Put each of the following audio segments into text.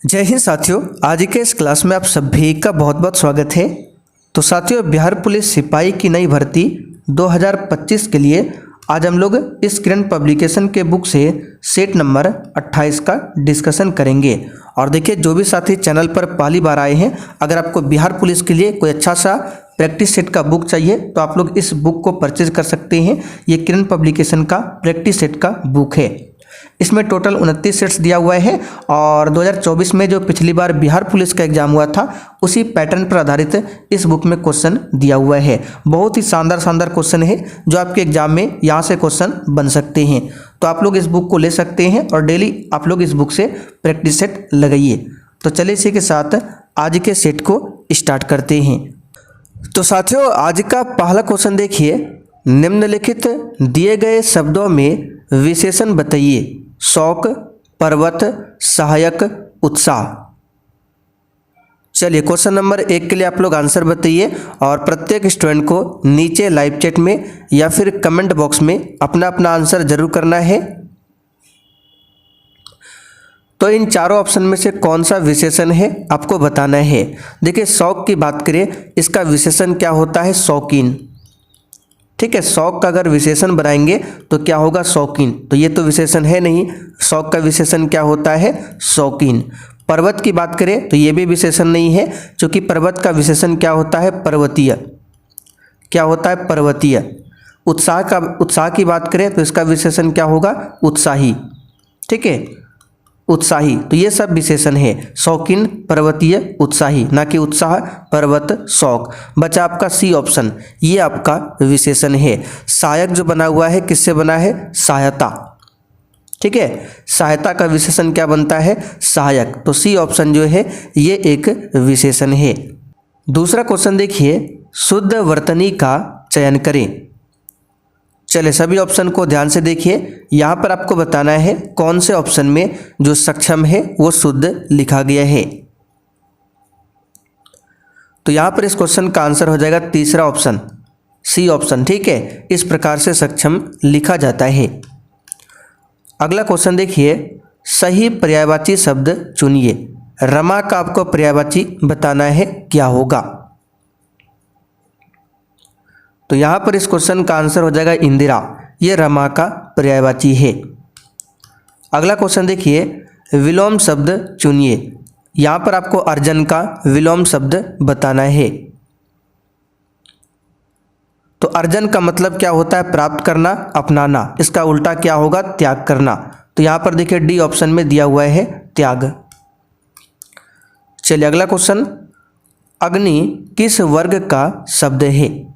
जय हिंद साथियों, आज के इस क्लास में आप सभी का बहुत बहुत स्वागत है। तो साथियों, बिहार पुलिस सिपाही की नई भर्ती 2025 के लिए आज हम लोग इस किरण पब्लिकेशन के बुक से सेट नंबर 28 का डिस्कशन करेंगे। और देखिए, जो भी साथी चैनल पर पहली बार आए हैं, अगर आपको बिहार पुलिस के लिए कोई अच्छा सा प्रैक्टिस सेट का बुक चाहिए तो आप लोग इस बुक को परचेज कर सकते हैं। ये किरण पब्लिकेशन का प्रैक्टिस सेट का बुक है। इसमें टोटल 29 सेट्स दिया हुआ है और 2024 में जो पिछली बार बिहार पुलिस का एग्जाम हुआ था उसी पैटर्न पर आधारित इस बुक में क्वेश्चन दिया हुआ है। बहुत ही शानदार क्वेश्चन है जो आपके एग्जाम में यहाँ से क्वेश्चन बन सकते हैं। तो आप लोग इस बुक को ले सकते हैं और डेली आप लोग इस बुक से प्रैक्टिस सेट लगाइए। तो चलिए इसी के साथ आज के सेट को स्टार्ट करते हैं। तो साथियों, आज का पहला क्वेश्चन देखिए, निम्नलिखित दिए गए शब्दों में विशेषण बताइए। शौक, पर्वत, सहायक, उत्साह। चलिए क्वेश्चन नंबर 1 के लिए आप लोग आंसर बताइए और प्रत्येक स्टूडेंट को नीचे लाइव चैट में या फिर कमेंट बॉक्स में अपना अपना आंसर जरूर करना है। तो इन चारों ऑप्शन में से कौन सा विशेषण है आपको बताना है। देखिए, शौक की बात करें, इसका विशेषण क्या होता है? शौकीन। ठीक है, शौक का अगर विशेषण बनाएंगे तो क्या होगा? शौकीन। तो ये तो विशेषण है नहीं। शौक का विशेषण क्या होता है? शौकीन। पर्वत की बात करें तो ये भी विशेषण नहीं है, क्योंकि पर्वत का विशेषण क्या होता है? पर्वतीय। क्या होता है? पर्वतीय। उत्साह की बात करें तो इसका विशेषण क्या होगा? उत्साही। ठीक है, उत्साही। तो ये सब विशेषण है, शौकीन, पर्वतीय, उत्साही, ना कि उत्साह, पर्वत, शौक। बचा आपका सी ऑप्शन, ये आपका विशेषण है। सहायक जो बना हुआ है किससे बना है? सहायता। ठीक है, सहायता का विशेषण क्या बनता है? सहायक। तो सी ऑप्शन जो है ये एक विशेषण है। दूसरा क्वेश्चन देखिए, शुद्ध वर्तनी का चयन करें। चलिए सभी ऑप्शन को ध्यान से देखिए। यहाँ पर आपको बताना है कौन से ऑप्शन में जो सक्षम है वो शुद्ध लिखा गया है। तो यहाँ पर इस क्वेश्चन का आंसर हो जाएगा तीसरा ऑप्शन, सी ऑप्शन। ठीक है, इस प्रकार से सक्षम लिखा जाता है। अगला क्वेश्चन देखिए, सही पर्यायवाची शब्द चुनिए। रमा का आपको पर्यायवाची बताना है, क्या होगा? तो यहाँ पर इस क्वेश्चन का आंसर हो जाएगा इंदिरा। ये रमा का पर्यायवाची है। अगला क्वेश्चन देखिए, विलोम शब्द चुनिए। यहाँ पर आपको अर्जन का विलोम शब्द बताना है। तो अर्जन का मतलब क्या होता है? प्राप्त करना, अपनाना। इसका उल्टा क्या होगा? त्याग करना। तो यहाँ पर देखिए डी ऑप्शन में दिया हुआ है त्याग। चलिए अगला क्वेश्चन, अग्नि किस वर्ग का शब्द है?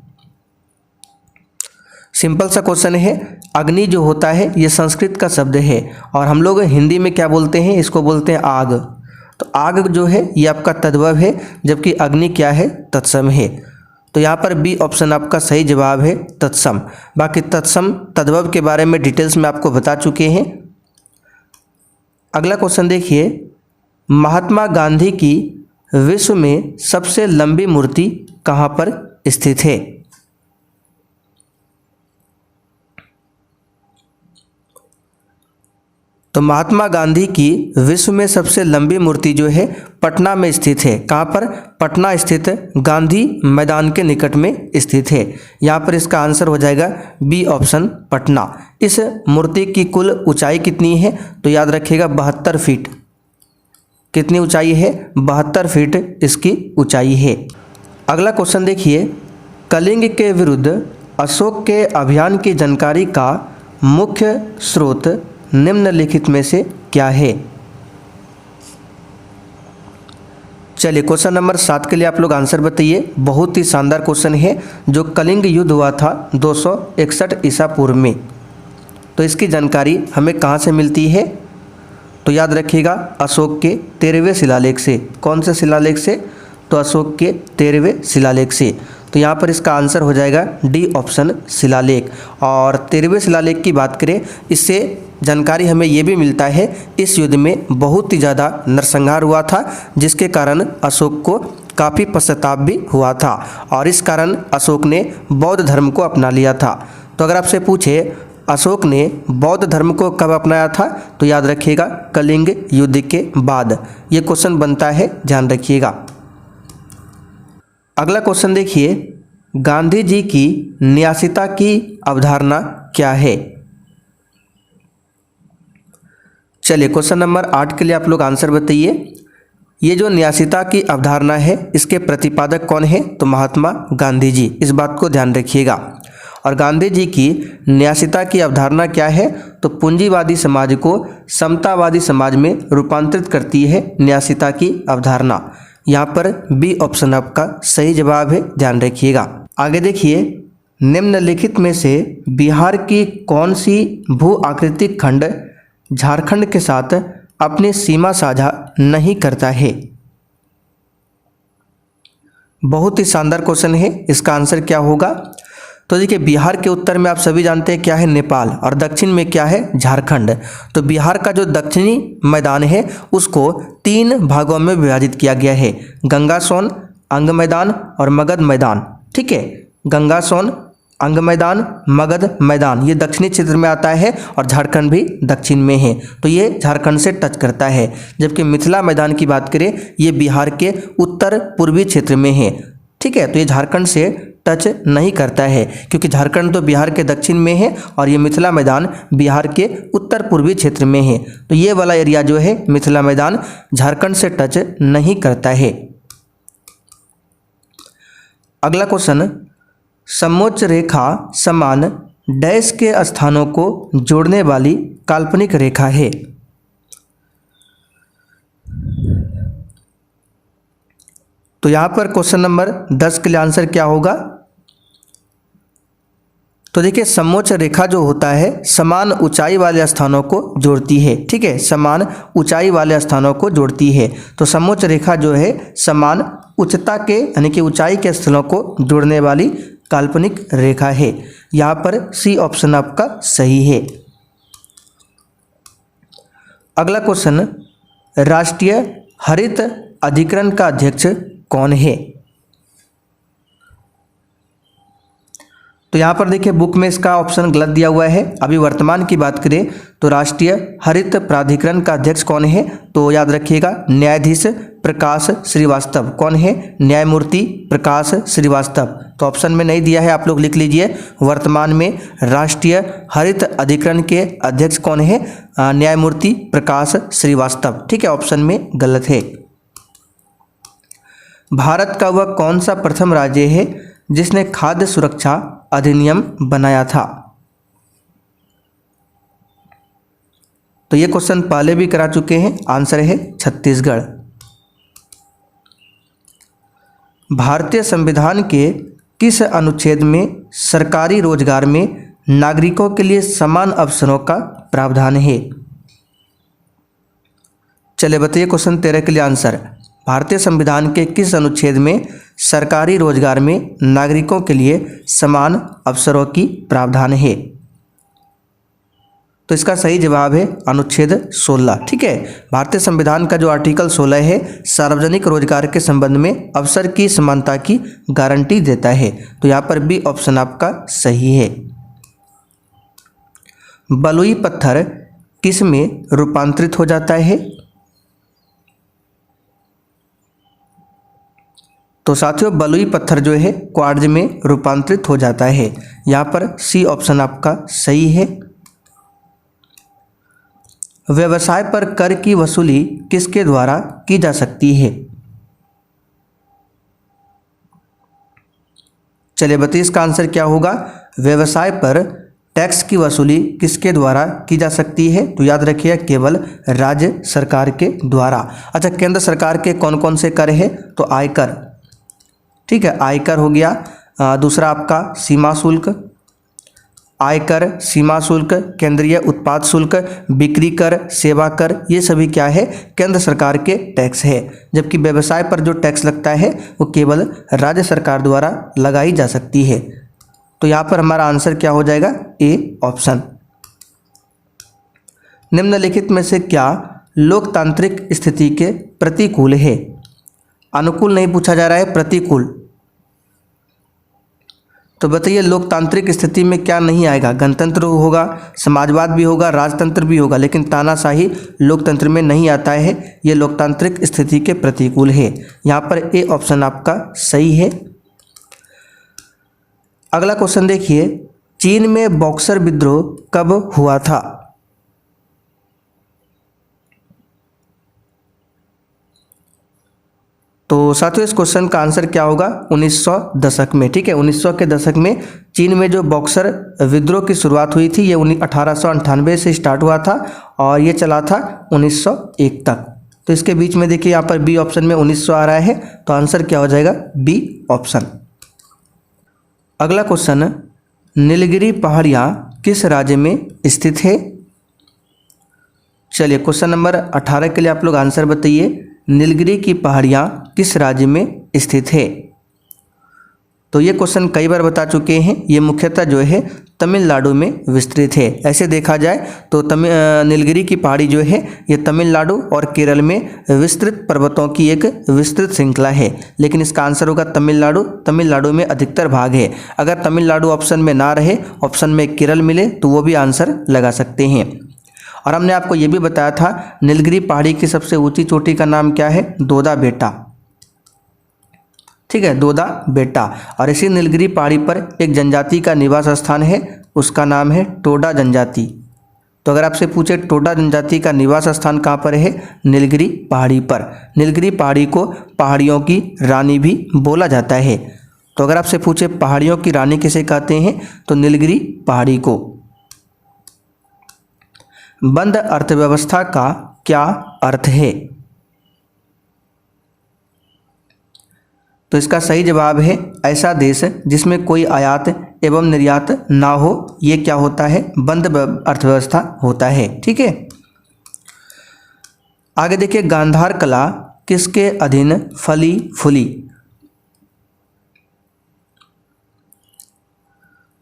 सिंपल सा क्वेश्चन है। अग्नि जो होता है ये संस्कृत का शब्द है और हम लोग हिंदी में क्या बोलते हैं? इसको बोलते हैं आग। तो आग जो है ये आपका तद्भव है, जबकि अग्नि क्या है? तत्सम है। तो यहाँ पर बी ऑप्शन आपका सही जवाब है, तत्सम। बाकी तत्सम तद्भव के बारे में डिटेल्स में आपको बता चुके हैं। अगला क्वेश्चन देखिए, महात्मा गांधी की विश्व में सबसे लंबी मूर्ति कहाँ पर स्थित है? तो महात्मा गांधी की विश्व में सबसे लंबी मूर्ति जो है पटना में स्थित है। कहाँ पर? पटना स्थित गांधी मैदान के निकट में स्थित है। यहाँ पर इसका आंसर हो जाएगा बी ऑप्शन, पटना। इस मूर्ति की कुल ऊंचाई कितनी है? तो याद रखिएगा 72 फीट। कितनी ऊंचाई है? 72 फीट इसकी ऊंचाई है। अगला क्वेश्चन देखिए, कलिंग के विरुद्ध अशोक के अभियान की जानकारी का मुख्य स्रोत निम्नलिखित में से क्या है? चलिए क्वेश्चन नंबर 7 के लिए आप लोग आंसर बताइए। बहुत ही शानदार क्वेश्चन है। जो कलिंग युद्ध हुआ था 261 ईसा पूर्व में, तो इसकी जानकारी हमें कहाँ से मिलती है? तो याद रखिएगा अशोक के 13वें शिलालेख से। कौन से शिलालेख से? तो अशोक के 13वें शिलालेख से। तो यहाँ पर इसका आंसर हो जाएगा डी ऑप्शन, शिलालेख। और 13वें शिलालेख की बात करें, इससे जानकारी हमें ये भी मिलता है इस युद्ध में बहुत ही ज़्यादा नरसंहार हुआ था, जिसके कारण अशोक को काफ़ी पश्चाताप भी हुआ था और इस कारण अशोक ने बौद्ध धर्म को अपना लिया था। तो अगर आपसे पूछे अशोक ने बौद्ध धर्म को कब अपनाया था? तो याद रखिएगा कलिंग युद्ध के बाद। ये क्वेश्चन बनता है, ध्यान रखिएगा। अगला क्वेश्चन देखिए, गांधी जी की न्यासिता की अवधारणा क्या है? चलिए क्वेश्चन नंबर 8 के लिए आप लोग आंसर बताइए। ये जो न्यासिता की अवधारणा है इसके प्रतिपादक कौन है? तो महात्मा गांधी जी। इस बात को ध्यान रखिएगा। और गांधी जी की न्यासिता की अवधारणा क्या है? तो पूंजीवादी समाज को समतावादी समाज में रूपांतरित करती है न्यासिता की अवधारणा। यहाँ पर बी ऑप्शन आपका सही जवाब है, ध्यान रखिएगा। आगे देखिए, निम्नलिखित में से बिहार की कौन सी भू आकृतिक खंड झारखंड के साथ अपनी सीमा साझा नहीं करता है? बहुत ही शानदार क्वेश्चन है। इसका आंसर क्या होगा? तो देखिए, बिहार के उत्तर में आप सभी जानते हैं क्या है? नेपाल। और दक्षिण में क्या है? झारखंड। तो बिहार का जो दक्षिणी मैदान है उसको 3 भागों में विभाजित किया गया है, गंगा सोन, अंग मैदान और मगध मैदान। ठीक है, गंगा सोन, अंग मैदान, मगध मैदान, ये दक्षिणी क्षेत्र में आता है और झारखंड भी दक्षिण में है, तो ये झारखंड से टच करता है। जबकि मिथिला मैदान की बात करें, ये बिहार के उत्तर पूर्वी क्षेत्र में है। ठीक है, तो ये झारखंड से टच नहीं करता है क्योंकि झारखंड तो बिहार के दक्षिण में है और ये मिथिला मैदान बिहार के उत्तर पूर्वी क्षेत्र में है। तो ये वाला एरिया जो है मिथिला मैदान झारखंड से टच नहीं करता है। अगला क्वेश्चन, समोच्च रेखा समान डैश के स्थानों को जोड़ने वाली काल्पनिक रेखा है? तो यहां पर क्वेश्चन नंबर 10 के लिए आंसर क्या होगा? तो देखिए, समोच्च रेखा जो होता है समान ऊंचाई वाले स्थानों को जोड़ती है। ठीक है, समान ऊंचाई वाले स्थानों को जोड़ती है। तो समोच्च रेखा जो है समान उच्चता के यानी कि ऊंचाई के स्थलों को जोड़ने वाली काल्पनिक रेखा है। यहाँ पर सी ऑप्शन आपका सही है। अगला क्वेश्चन, राष्ट्रीय हरित अधिकरण का अध्यक्ष कौन है? तो यहाँ पर देखिए, बुक में इसका ऑप्शन गलत दिया हुआ है। अभी वर्तमान की बात करें तो राष्ट्रीय हरित प्राधिकरण का अध्यक्ष कौन है? तो याद रखिएगा न्यायाधीश प्रकाश श्रीवास्तव। कौन है? न्यायमूर्ति प्रकाश श्रीवास्तव। तो ऑप्शन में नहीं दिया है, आप लोग लिख लीजिए। वर्तमान में राष्ट्रीय हरित अधिकरण के अध्यक्ष कौन है? न्यायमूर्ति प्रकाश श्रीवास्तव। ठीक है, ऑप्शन में गलत है। भारत का वह कौन सा प्रथम राज्य है जिसने खाद्य सुरक्षा अधिनियम बनाया था? तो ये क्वेश्चन पहले भी करा चुके हैं, आंसर है छत्तीसगढ़। भारतीय संविधान के किस अनुच्छेद में सरकारी रोजगार में नागरिकों के लिए समान अवसरों का प्रावधान है? चलिए बताइए, क्वेश्चन 13 के लिए आंसर। भारतीय संविधान के किस अनुच्छेद में सरकारी रोजगार में नागरिकों के लिए समान अवसरों की प्रावधान है? तो इसका सही जवाब है अनुच्छेद 16। ठीक है, भारतीय संविधान का जो आर्टिकल 16 है सार्वजनिक रोजगार के संबंध में अवसर की समानता की गारंटी देता है। तो यहाँ पर बी ऑप्शन आपका सही है। बलुई पत्थर किस में रूपांतरित हो जाता है? तो साथियों, बलुई पत्थर जो है क्वार्ट्ज में रूपांतरित हो जाता है। यहाँ पर सी ऑप्शन आपका सही है। व्यवसाय पर कर की वसूली किसके द्वारा की जा सकती है? चलिए बताइए, इसका आंसर क्या होगा? व्यवसाय पर टैक्स की वसूली किसके द्वारा की जा सकती है? तो याद रखिए केवल राज्य सरकार के द्वारा। अच्छा, केंद्र सरकार के कौन कौन से कर है? तो आयकर, ठीक है, आयकर हो गया। दूसरा आपका सीमा शुल्क, आयकर, सीमा शुल्क, केंद्रीय उत्पाद शुल्क, बिक्री कर, सेवा कर, ये सभी क्या है? केंद्र सरकार के टैक्स है। जबकि व्यवसाय पर जो टैक्स लगता है वो केवल राज्य सरकार द्वारा लगाई जा सकती है। तो यहाँ पर हमारा आंसर क्या हो जाएगा? A option. निम्नलिखित में से क्या लोकतांत्रिक स्थिति के प्रतिकूल है? अनुकूल नहीं पूछा जा रहा है, प्रतिकूल। तो बताइए लोकतांत्रिक स्थिति में क्या नहीं आएगा? गणतंत्र होगा, समाजवाद भी होगा, राजतंत्र भी होगा, लेकिन तानाशाही लोकतंत्र में नहीं आता है। ये लोकतांत्रिक स्थिति के प्रतिकूल है। यहाँ पर ए ऑप्शन आपका सही है। अगला क्वेश्चन देखिए, चीन में बॉक्सर विद्रोह कब हुआ था? तो साथियों इस क्वेश्चन का आंसर क्या होगा? 1900 दशक में। ठीक है, 1900 के दशक में चीन में जो बॉक्सर विद्रोह की शुरुआत हुई थी ये 1898 से स्टार्ट हुआ था और ये चला था 1901 तक। तो इसके बीच में देखिए यहाँ पर बी ऑप्शन में 1900 आ रहा है, तो आंसर क्या हो जाएगा? B option. अगला क्वेश्चन, नीलगिरी पहाड़ियाँ किस राज्य में स्थित है? चलिए क्वेश्चन नंबर 18 के लिए आप लोग आंसर बताइए। नीलगिरी की पहाड़ियाँ किस राज्य में स्थित है? तो ये क्वेश्चन कई बार बता चुके हैं। ये मुख्यतः जो है तमिलनाडु में विस्तृत है। ऐसे देखा जाए तो नीलगिरी की पहाड़ी जो है ये तमिलनाडु और केरल में विस्तृत पर्वतों की एक विस्तृत श्रृंखला है, लेकिन इसका आंसर होगा तमिलनाडु। तमिलनाडु में अधिकतर भाग है। अगर तमिलनाडु ऑप्शन में ना रहे, ऑप्शन में केरल मिले, तो वो भी आंसर लगा सकते हैं। और हमने आपको ये भी बताया था नीलगिरी पहाड़ी की सबसे ऊंची चोटी का नाम क्या है? दोदा बेटा। ठीक है, दोदा बेटा। और इसी नीलगिरी पहाड़ी पर एक जनजाति का निवास स्थान है, उसका नाम है टोडा जनजाति। तो अगर आपसे पूछे टोडा जनजाति का निवास स्थान कहाँ पर है? नीलगिरी पहाड़ी पर। नीलगिरी पहाड़ी को पहाड़ियों की रानी भी बोला जाता है। तो अगर आपसे पूछे पहाड़ियों की रानी किसे कहते हैं, तो नीलगिरी पहाड़ी को। बंद अर्थव्यवस्था का क्या अर्थ है? तो इसका सही जवाब है ऐसा देश जिसमें कोई आयात एवं निर्यात ना हो, ये क्या होता है? बंद अर्थव्यवस्था होता है। ठीक है, आगे देखिए, गांधार कला किसके अधीन फली फूली?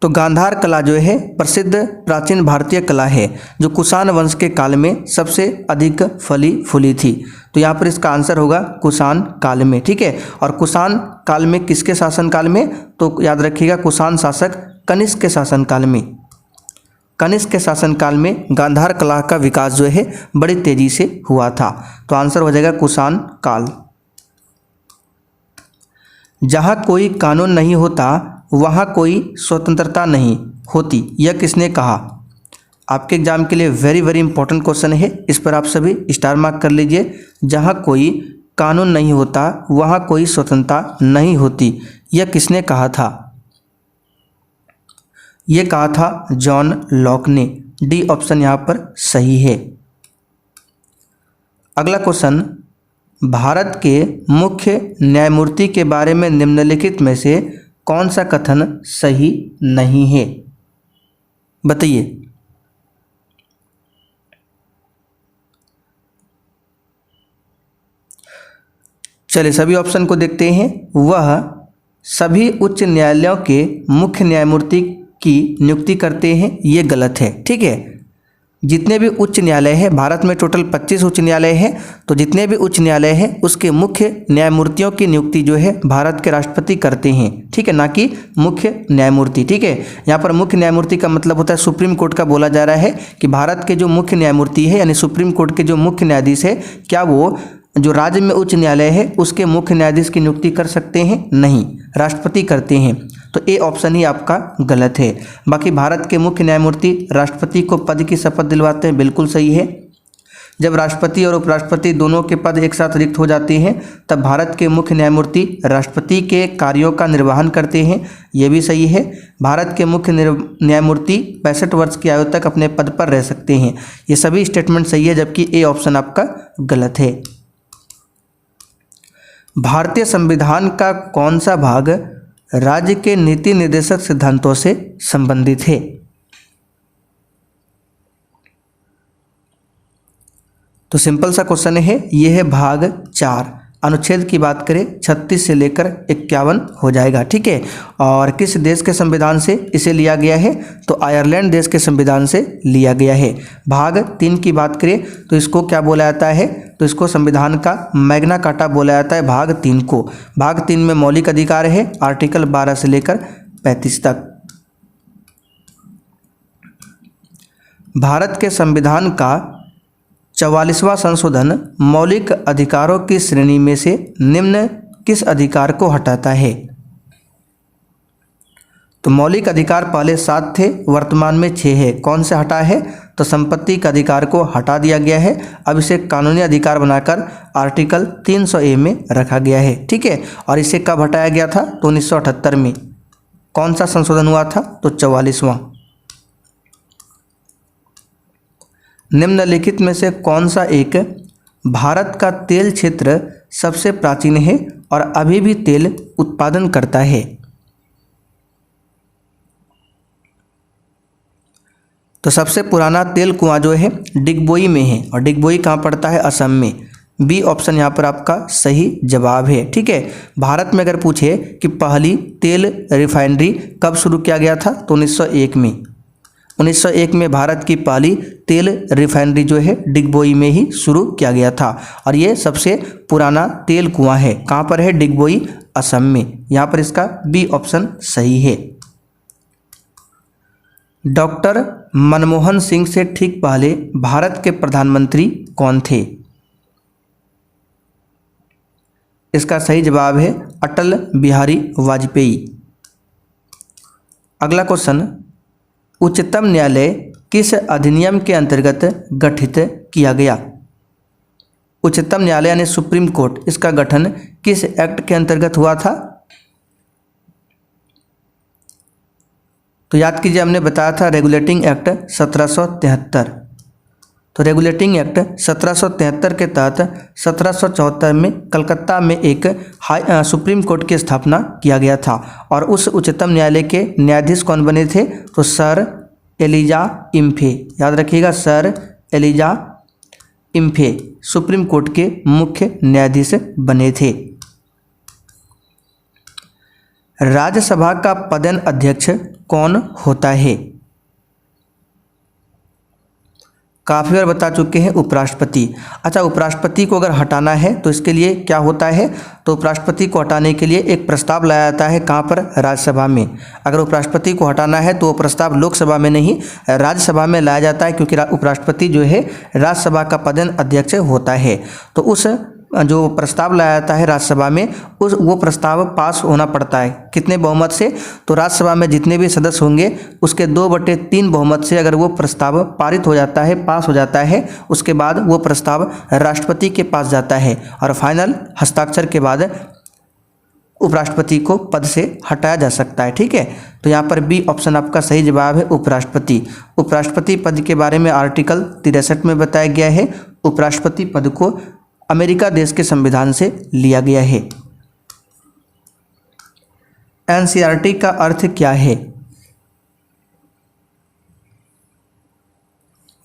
तो गांधार कला जो है प्रसिद्ध प्राचीन भारतीय कला है जो कुषाण वंश के काल में सबसे अधिक फली फूली थी। तो यहाँ पर इसका आंसर होगा कुषाण काल में। ठीक है, और कुषाण काल में किसके शासन काल में? तो याद रखिएगा कुषाण शासक कनिष्क के शासन काल में। कनिष्क के शासन काल में गांधार कला का विकास जो है बड़ी तेजी से हुआ था। तो आंसर हो जाएगा कुषाण काल। जहाँ कोई कानून नहीं होता वहाँ कोई स्वतंत्रता नहीं होती, यह किसने कहा? आपके एग्जाम के लिए वेरी वेरी इंपॉर्टेंट क्वेश्चन है, इस पर आप सभी स्टार मार्क कर लीजिए। जहाँ कोई कानून नहीं होता वहाँ कोई स्वतंत्रता नहीं होती, यह किसने कहा था? यह कहा था जॉन लॉक ने। डी ऑप्शन यहाँ पर सही है। अगला क्वेश्चन, भारत के मुख्य न्यायमूर्ति के बारे में निम्नलिखित में से कौन सा कथन सही नहीं है? बताइए। चलिए सभी ऑप्शन को देखते हैं। वह सभी उच्च न्यायालयों के मुख्य न्यायमूर्ति की नियुक्ति करते हैं, ये गलत है। ठीक है, जितने भी उच्च न्यायालय है, भारत में टोटल 25 उच्च न्यायालय है, तो जितने भी उच्च न्यायालय है उसके मुख्य न्यायमूर्तियों की नियुक्ति जो है भारत के राष्ट्रपति करते हैं। ठीक है, ना कि मुख्य न्यायमूर्ति। ठीक है, यहाँ पर मुख्य न्यायमूर्ति का मतलब होता है सुप्रीम कोर्ट का बोला जा रहा है कि भारत के जो मुख्य न्यायमूर्ति है यानी सुप्रीम कोर्ट के जो मुख्य न्यायाधीश है, क्या वो जो राज्य में उच्च न्यायालय है उसके मुख्य न्यायाधीश की नियुक्ति कर सकते हैं? नहीं, राष्ट्रपति करते हैं। तो ए ऑप्शन ही आपका गलत है। बाकी भारत के मुख्य न्यायमूर्ति राष्ट्रपति को पद की शपथ दिलवाते हैं, बिल्कुल सही है। जब राष्ट्रपति और उपराष्ट्रपति दोनों के पद एक साथ रिक्त हो जाते हैं तब भारत के मुख्य न्यायमूर्ति राष्ट्रपति के कार्यों का निर्वहन करते हैं, यह भी सही है। भारत के मुख्य न्यायमूर्ति 65 वर्ष की आयु तक अपने पद पर रह सकते हैं। ये सभी स्टेटमेंट सही है, जबकि ए ऑप्शन आपका गलत है। भारतीय संविधान का कौन सा भाग राज्य के नीति निर्देशक सिद्धांतों से संबंधित है? तो सिंपल सा क्वेश्चन है, यह है भाग 4। अनुच्छेद की बात करें 36 से लेकर 51 हो जाएगा। ठीक है, और किस देश के संविधान से इसे लिया गया है? तो आयरलैंड देश के संविधान से लिया गया है। भाग 3 की बात करें तो इसको क्या बोला जाता है? तो इसको संविधान का मैग्ना कार्टा बोला जाता है भाग 3 को। भाग 3 में मौलिक अधिकार है, आर्टिकल 12 से लेकर 1935 तक। भारत के संविधान का 44वां संशोधन मौलिक अधिकारों की श्रेणी में से निम्न किस अधिकार को हटाता है? तो मौलिक अधिकार पहले 7 थे, वर्तमान में 6 है। कौन से हटा है? तो संपत्ति के अधिकार को हटा दिया गया है। अब इसे कानूनी अधिकार बनाकर आर्टिकल 300A में रखा गया है। ठीक है, और इसे कब हटाया गया था? तो 1978 में। कौन सा संशोधन हुआ था? तो 44वां। निम्नलिखित में से कौन सा एक भारत का तेल क्षेत्र सबसे प्राचीन है और अभी भी तेल उत्पादन करता है? तो सबसे पुराना तेल कुआं जो है डिगबोई में है, और डिगबोई कहाँ पड़ता है? असम में। बी ऑप्शन यहाँ पर आपका सही जवाब है। ठीक है, भारत में अगर पूछे कि पहली तेल रिफाइनरी कब शुरू किया गया था? तो 1901 में। 1901 में भारत की पहली तेल रिफाइनरी जो है डिगबोई में ही शुरू किया गया था, और ये सबसे पुराना तेल कुआं है। कहाँ पर है? डिगबोई, असम में। यहाँ पर इसका बी ऑप्शन सही है। डॉक्टर मनमोहन सिंह से ठीक पहले भारत के प्रधानमंत्री कौन थे? इसका सही जवाब है अटल बिहारी वाजपेयी। अगला क्वेश्चन, उच्चतम न्यायालय किस अधिनियम के अंतर्गत गठित किया गया? उच्चतम न्यायालय यानी सुप्रीम कोर्ट, इसका गठन किस एक्ट के अंतर्गत हुआ था? तो याद कीजिए, हमने बताया था रेगुलेटिंग एक्ट 1773। तो रेगुलेटिंग एक्ट 1773 के तहत 1774 में कलकत्ता में एक सुप्रीम कोर्ट की स्थापना किया गया था, और उस उच्चतम न्यायालय के न्यायाधीश कौन बने थे? तो सर एलिजा इम्फे। याद रखिएगा, सर एलिजा इम्फे सुप्रीम कोर्ट के मुख्य न्यायाधीश बने थे। राज्यसभा का पदेन अध्यक्ष कौन होता है? काफ़ी बार बता चुके हैं, उपराष्ट्रपति। अच्छा, उपराष्ट्रपति को अगर हटाना है तो इसके लिए क्या होता है? तो उपराष्ट्रपति को हटाने के लिए एक प्रस्ताव लाया जाता है। कहाँ पर? राज्यसभा में। अगर उपराष्ट्रपति को हटाना है तो वो प्रस्ताव लोकसभा में नहीं, राज्यसभा में लाया जाता है, क्योंकि उपराष्ट्रपति जो है राज्यसभा का पदेन अध्यक्ष होता है। तो उस जो प्रस्ताव लाया जाता है राज्यसभा में, वो प्रस्ताव पास होना पड़ता है। कितने बहुमत से? तो राज्यसभा में जितने भी सदस्य होंगे उसके 2/3 बहुमत से अगर वो प्रस्ताव पारित हो जाता है, पास हो जाता है, उसके बाद वो प्रस्ताव राष्ट्रपति के पास जाता है, और फाइनल हस्ताक्षर के बाद उपराष्ट्रपति को पद से हटाया जा सकता है। ठीक है, तो यहाँ पर बी ऑप्शन आपका सही जवाब है, उपराष्ट्रपति। उपराष्ट्रपति पद के बारे में आर्टिकल 63 में बताया गया है। उपराष्ट्रपति पद को अमेरिका देश के संविधान से लिया गया है। एनसीईआरटी का अर्थ क्या है?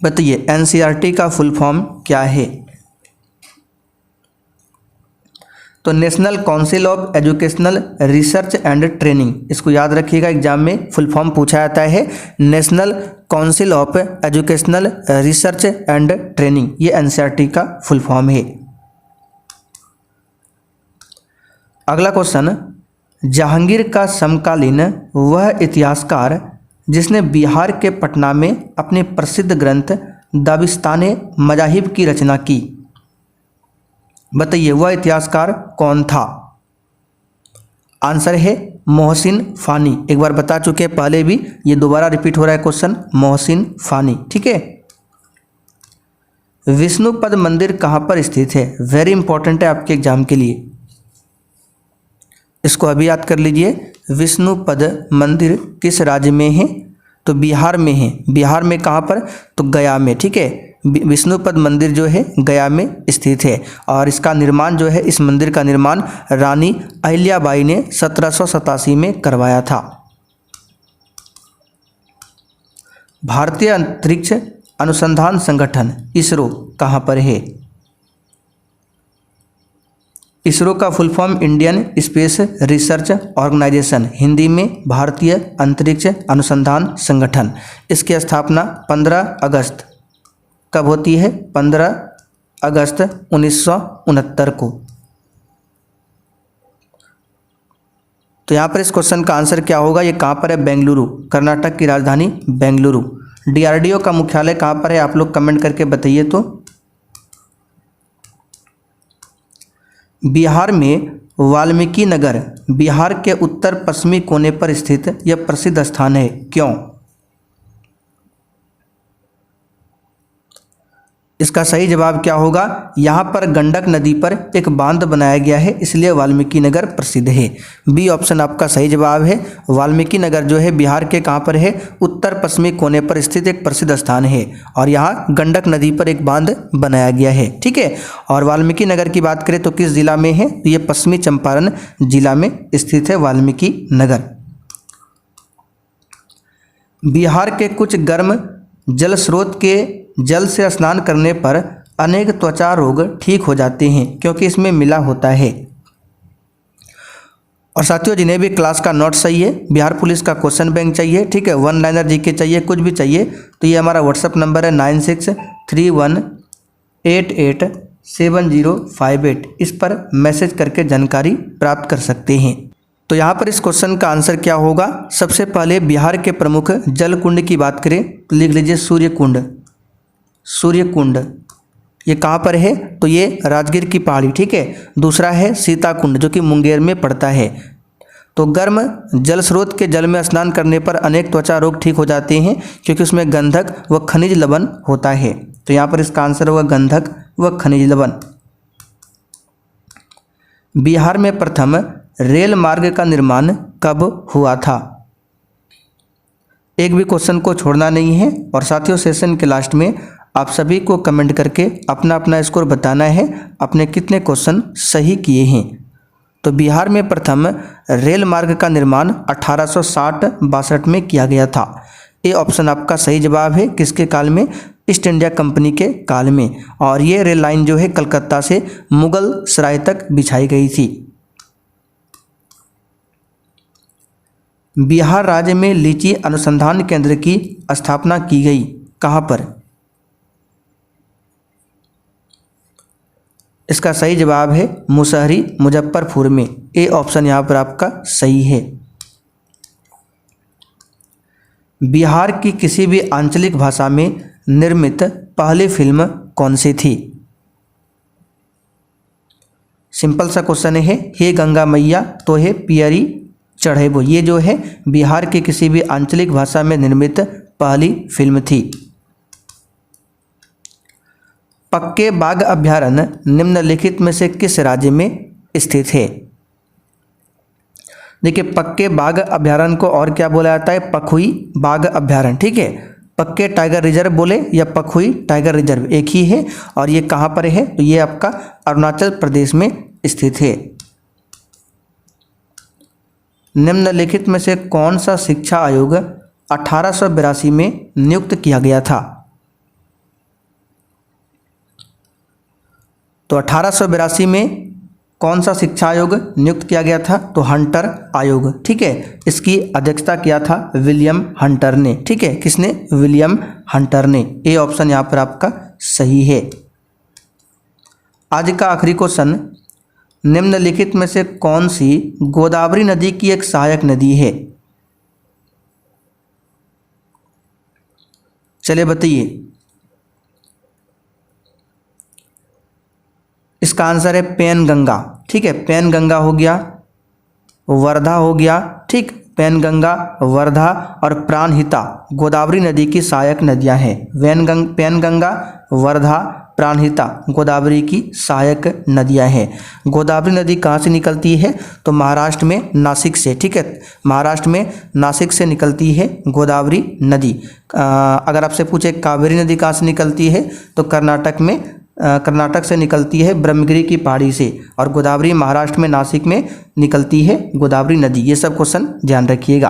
बताइए, एनसीईआरटी का फुल फॉर्म क्या है? तो national council of educational research and training. इसको याद रखिएगा, एग्जाम में फुल फॉर्म पूछा जाता है। National council of educational research and training, ये एनसीईआरटी का फुल फॉर्म है। अगला क्वेश्चन, जहांगीर का समकालीन वह इतिहासकार जिसने बिहार के पटना में अपने प्रसिद्ध ग्रंथ दाबिस्ताने मजाहिब की रचना की? बताइए, वह इतिहासकार कौन था? आंसर है मोहसिन फानी। एक बार बता चुके हैं पहले भी, ये दोबारा रिपीट हो रहा है क्वेश्चन, मोहसिन फानी। ठीक है, विष्णुपद मंदिर कहाँ पर स्थित है? वेरी इंपॉर्टेंट है आपके एग्जाम के लिए, इसको अभी याद कर लीजिए। विष्णुपद मंदिर किस राज्य में है? तो बिहार में है। बिहार में कहाँ पर? तो गया में। ठीक है, विष्णुपद मंदिर जो है गया में स्थित है, और इसका निर्माण जो है, इस मंदिर का निर्माण रानी अहिल्याबाई ने 1787 में करवाया था। भारतीय अंतरिक्ष अनुसंधान संगठन इसरो कहाँ पर है? इसरो का full form Indian space research organisation, Hindi में भारतीय अंतरिक्ष अनुसंधान संगठन। इसकी स्थापना 15 अगस्त कब होती है? 15 अगस्त 1969 को। तो यहाँ पर इस क्वेश्चन का आंसर क्या होगा, ये कहाँ पर है, बेंगलुरु, कर्नाटक की राजधानी बेंगलुरु। डीआरडीओ का मुख्यालय कहाँ पर है, आप लोग कमेंट करके बताइए। तो बिहार में वाल्मीकि नगर बिहार के उत्तर पश्चिमी कोने पर स्थित यह प्रसिद्ध स्थान है, क्यों? इसका सही जवाब क्या होगा, यहाँ पर गंडक नदी पर एक बांध बनाया गया है, इसलिए वाल्मीकि नगर प्रसिद्ध है। बी ऑप्शन आपका सही जवाब है। वाल्मीकि नगर जो है बिहार के कहाँ पर है, उत्तर पश्चिमी कोने पर स्थित एक प्रसिद्ध स्थान है और यहाँ गंडक नदी पर एक बांध बनाया गया है। ठीक है, और वाल्मीकि नगर की बात करें तो किस जिला में है, तो ये पश्चिमी चंपारण जिला में स्थित है वाल्मीकि नगर। बिहार के कुछ गर्म जल स्रोत के जल से स्नान करने पर अनेक त्वचा रोग ठीक हो जाते हैं, क्योंकि इसमें मिला होता है। और साथियों, जिन्हें भी क्लास का नोट चाहिए, बिहार पुलिस का क्वेश्चन बैंक चाहिए, ठीक है, वन लाइनर जीके चाहिए, कुछ भी चाहिए, तो ये हमारा व्हाट्सअप नंबर है 9631887058। इस पर मैसेज करके जानकारी प्राप्त कर सकते हैं। तो यहाँ पर इस क्वेश्चन का आंसर क्या होगा, सबसे पहले बिहार के प्रमुख जल कुंड की बात करें तो लिख लीजिए सूर्य कुंड। सूर्य कुंड ये कहाँ पर है, तो ये राजगीर की पहाड़ी। ठीक है, दूसरा है सीता कुंड जो कि मुंगेर में पड़ता है। तो गर्म जल स्रोत के जल में स्नान करने पर अनेक त्वचा रोग ठीक हो जाते हैं, क्योंकि उसमें गंधक व खनिज लवण होता है। तो यहाँ पर इसका आंसर होगा गंधक व खनिज लवण। बिहार में प्रथम रेल मार्ग का निर्माण कब हुआ था? एक भी क्वेश्चन को छोड़ना नहीं है। और साथियों, सेशन के लास्ट में आप सभी को कमेंट करके अपना अपना स्कोर बताना है, आपने कितने क्वेश्चन सही किए हैं। तो बिहार में प्रथम रेल मार्ग का निर्माण 1860-62 में किया गया था। ये ऑप्शन आपका सही जवाब है। किसके काल में? ईस्ट इंडिया कंपनी के काल में। और ये रेल लाइन जो है कलकत्ता से मुगल सराय तक बिछाई गई थी। बिहार राज्य में लीची अनुसंधान केंद्र की स्थापना की गई, कहाँ पर? इसका सही जवाब है मुसहरी, मुजफ्फरपुर में। ए ऑप्शन यहाँ पर आपका सही है। बिहार की किसी भी आंचलिक भाषा में निर्मित पहली फिल्म कौन सी थी? सिंपल सा क्वेश्चन है। हे गंगा मैया तो है पियरी चढ़ेबो, ये जो है बिहार की किसी भी आंचलिक भाषा में निर्मित पहली फिल्म थी। पक्के बाघ अभयारण्य निम्नलिखित में से किस राज्य में स्थित है? देखिए, पक्के बाघ अभयारण्य को और क्या बोला जाता है? पखुई बाघ अभयारण्य। ठीक है, पक्के टाइगर रिजर्व बोले या पखुई टाइगर रिजर्व एक ही है। और ये कहाँ पर है? तो ये आपका अरुणाचल प्रदेश में स्थित है। निम्नलिखित में से कौन सा शिक्षा आयोग 1882 में नियुक्त किया गया था? तो 1882 में कौन सा शिक्षा आयोग नियुक्त किया गया था? तो हंटर आयोग। ठीक है, इसकी अध्यक्षता किया था विलियम हंटर ने। ठीक है, किसने? विलियम हंटर ने। ए ऑप्शन यहाँ पर आपका सही है। आज का आखिरी क्वेश्चन, निम्नलिखित में से कौन सी गोदावरी नदी की एक सहायक नदी है? चलिए बताइए। इसका आंसर है पेनगंगा। ठीक है, पेनगंगा हो गया, वर्धा हो गया। ठीक, पेनगंगा, वर्धा और प्राणहिता गोदावरी नदी की सहायक नदियां हैं। पेनगंगा, वर्धा, प्राणहिता गोदावरी की सहायक नदियां हैं। गोदावरी नदी कहाँ से निकलती है? तो महाराष्ट्र में नासिक से। ठीक है, महाराष्ट्र में नासिक से निकलती है गोदावरी नदी। अगर आपसे पूछे कावेरी नदी कहाँ से निकलती है, तो कर्नाटक से निकलती है ब्रह्मगिरी की पहाड़ी से। और गोदावरी महाराष्ट्र में नासिक में निकलती है गोदावरी नदी। ये सब क्वेश्चन ध्यान रखिएगा।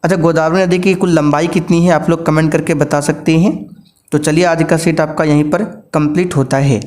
अच्छा, गोदावरी नदी की कुल लंबाई कितनी है, आप लोग कमेंट करके बता सकते हैं। तो चलिए, आज का सेट आपका यहीं पर कंप्लीट होता है।